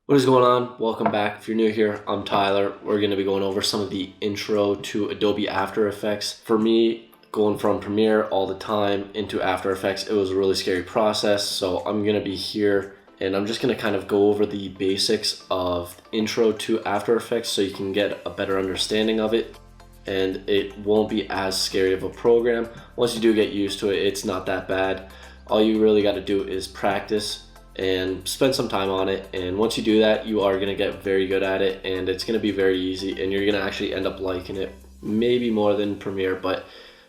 What is going on? Welcome back. If you're new here, I'm Tyler. We're going to be going over some of the intro to Adobe After Effects. For me, going from Premiere all the time into After Effects, it was a really scary process. So I'm going to be here and I'm just going to kind of go over the basics of intro to After Effects so you can get a better understanding of it. And it won't be as scary of a program. Once you do get used to it, it's not that bad. All you really got to do is practice and spend some time on it, and once you do that, you are going to get very good at it, and it's going to be very easy, and you're going to actually end up liking it maybe more than Premiere. But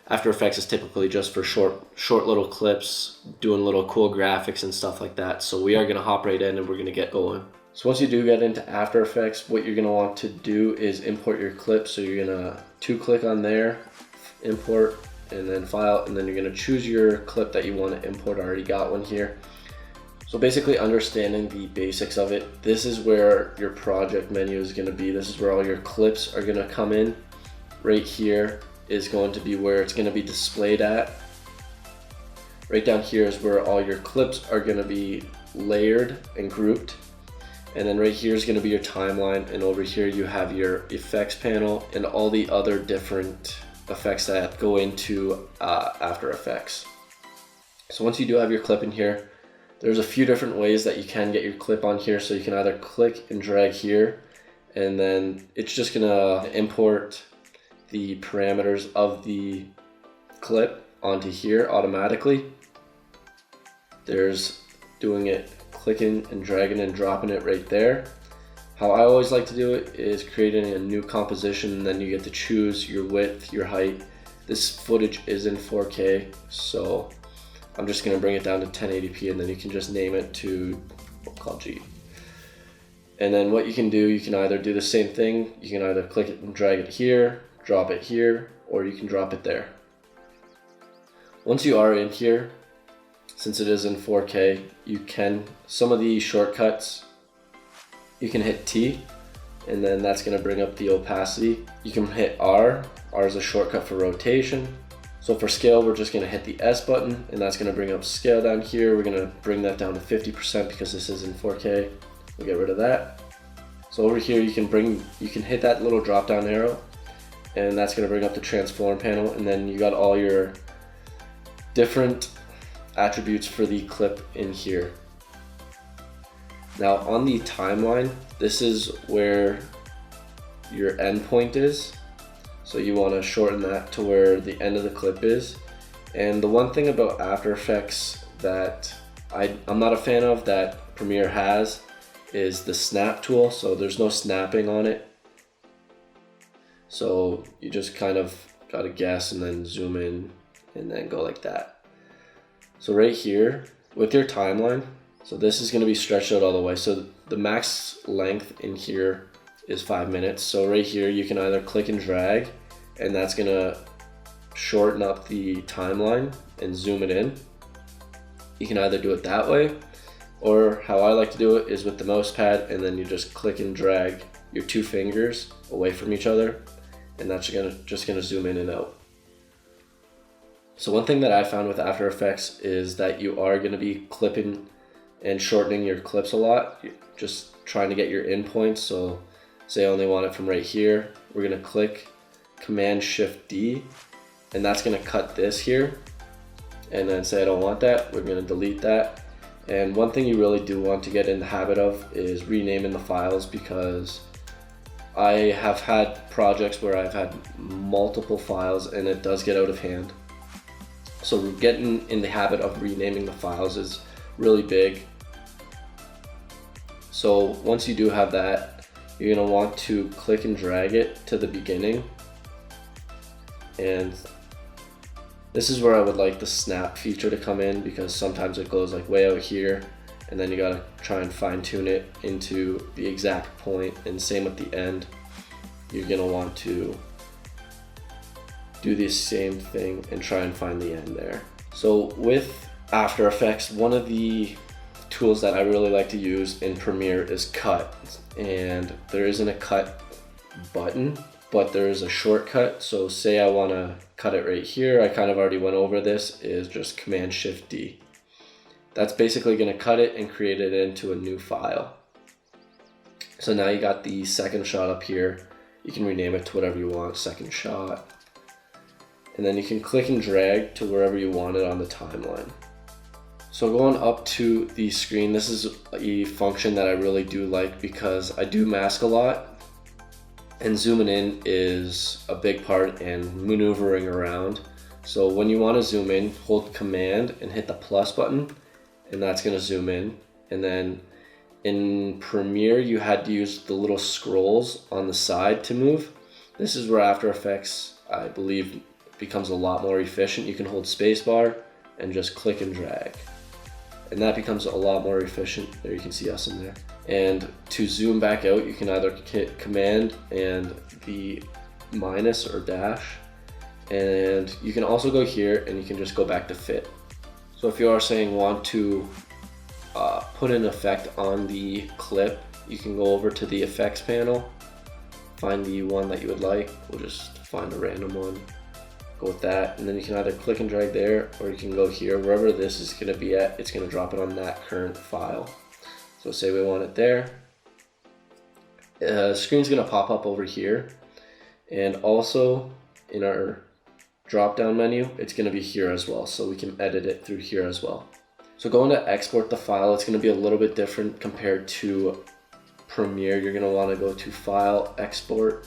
After Effects is typically just for short little clips, doing little cool graphics and stuff like that. So we are going to hop right in and we're going to get going. So once you do get into After Effects, what you're going to want to do is import your clip. So you're going to click on there, import, and then file, and then you're going to choose your clip that you want to import. I already got one here. So basically understanding the basics of it, this is where your project menu is going to be. This is where all your clips are going to come in. Right here is going to be where it's going to be displayed at. Right down here is where all your clips are going to be layered and grouped. And then right here is going to be your timeline, and over here you have your effects panel and all the other different effects that go into After Effects. So once you do have your clip in here, there's a few different ways that you can get your clip on here. So you can either click and drag here, and then it's just gonna import the parameters of the clip onto here automatically. There's doing it, clicking and dragging and dropping it right there. How I always like to do it is creating a new composition, and then you get to choose your width, your height. This footage is in 4K, so I'm just going to bring it down to 1080p, and then you can just name it to, we'll call G. And then what you can do, you can either do the same thing. You can either click it and drag it here, drop it here, or you can drop it there. Once you are in here, since it is in 4K, you can, some of the shortcuts, you can hit T, and then that's going to bring up the opacity. You can hit R. R is a shortcut for rotation. So for scale, we're just gonna hit the S button, and that's gonna bring up scale down here. We're gonna bring that down to 50% because this is in 4K. We'll get rid of that. So over here, you can hit that little drop down arrow, and that's gonna bring up the transform panel, and then you got all your different attributes for the clip in here. Now on the timeline, this is where your end point is. So you want to shorten that to where the end of the clip is. And the one thing about After Effects that I'm not a fan of that Premiere has is the snap tool. So there's no snapping on it. So you just kind of got to guess and then zoom in and then go like that. So right here with your timeline, so this is going to be stretched out all the way. So the max length in here is 5 minutes. So right here you can either click and drag, and that's gonna shorten up the timeline and zoom it in. You can either do it that way, or how I like to do it is with the mouse pad, and then you just click and drag your two fingers away from each other, and that's just gonna zoom in and out. So one thing that I found with After Effects is that you are gonna be clipping and shortening your clips a lot. You're just trying to get your in points. So say I only want it from right here, we're gonna click Command Shift D, and that's gonna cut this here. And then say I don't want that, we're gonna delete that. And one thing you really do want to get in the habit of is renaming the files, because I have had projects where I've had multiple files and it does get out of hand. So getting in the habit of renaming the files is really big. So once you do have that, you're gonna want to click and drag it to the beginning. And this is where I would like the snap feature to come in, because sometimes it goes like way out here, and then you gotta try and fine tune it into the exact point. And same with the end. You're gonna want to do the same thing and try and find the end there. So with After Effects, one of the tools that I really like to use in Premiere is cut, and there isn't a cut button, but there is a shortcut. So say I want to cut it right here, I kind of already went over this, is just Command Shift D. That's basically going to cut it and create it into a new file. So now you got the second shot up here. You can rename it to whatever you want, second shot. And then you can click and drag to wherever you want it on the timeline. So going up to the screen, this is a function that I really do like because I do mask a lot, and zooming in is a big part and maneuvering around. So when you want to zoom in, hold Command and hit the plus button, and that's going to zoom in. And then in Premiere, you had to use the little scrolls on the side to move. This is where After Effects, I believe, becomes a lot more efficient. You can hold spacebar and just click and drag. And that becomes a lot more efficient. There you can see us in there. And to zoom back out, you can either hit Command and the minus or dash. And you can also go here and you can just go back to fit. So if you are saying want to put an effect on the clip, you can go over to the effects panel, find the one that you would like. We'll just find a random one. Go with that, and then you can either click and drag there, or you can go here, wherever this is going to be at, it's going to drop it on that current file. So say we want it there. Screen's going to pop up over here, and also in our drop down menu, it's going to be here as well, so we can edit it through here as well. So going to export the file, it's going to be a little bit different compared to Premiere. You're going to want to go to File, Export,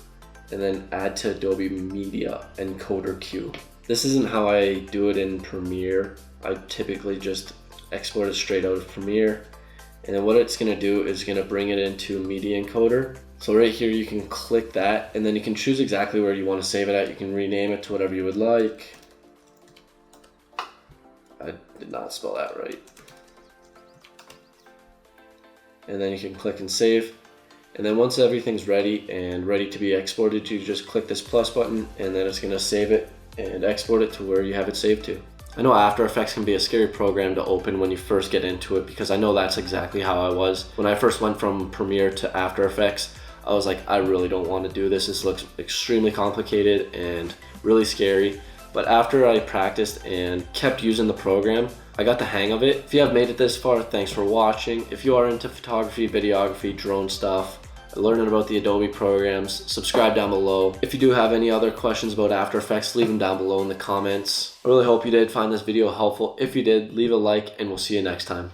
and then add to Adobe Media Encoder Queue. This isn't how I do it in Premiere. I typically just export it straight out of Premiere. And then what it's gonna do is gonna bring it into Media Encoder. So right here you can click that, and then you can choose exactly where you wanna save it at. You can rename it to whatever you would like. I did not spell that right. And then you can click and save. And then once everything's ready and ready to be exported, you just click this plus button, and then it's gonna save it and export it to where you have it saved to. I know After Effects can be a scary program to open when you first get into it, because I know that's exactly how I was. When I first went from Premiere to After Effects, I was like, I really don't want to do this. This looks extremely complicated and really scary. But after I practiced and kept using the program, I got the hang of it. If you have made it this far, thanks for watching. If you are into photography, videography, drone stuff, learning about the Adobe programs, subscribe down below. If you do have any other questions about After Effects, leave them down below in the comments. I really hope you did find this video helpful. If you did, leave a like, and we'll see you next time.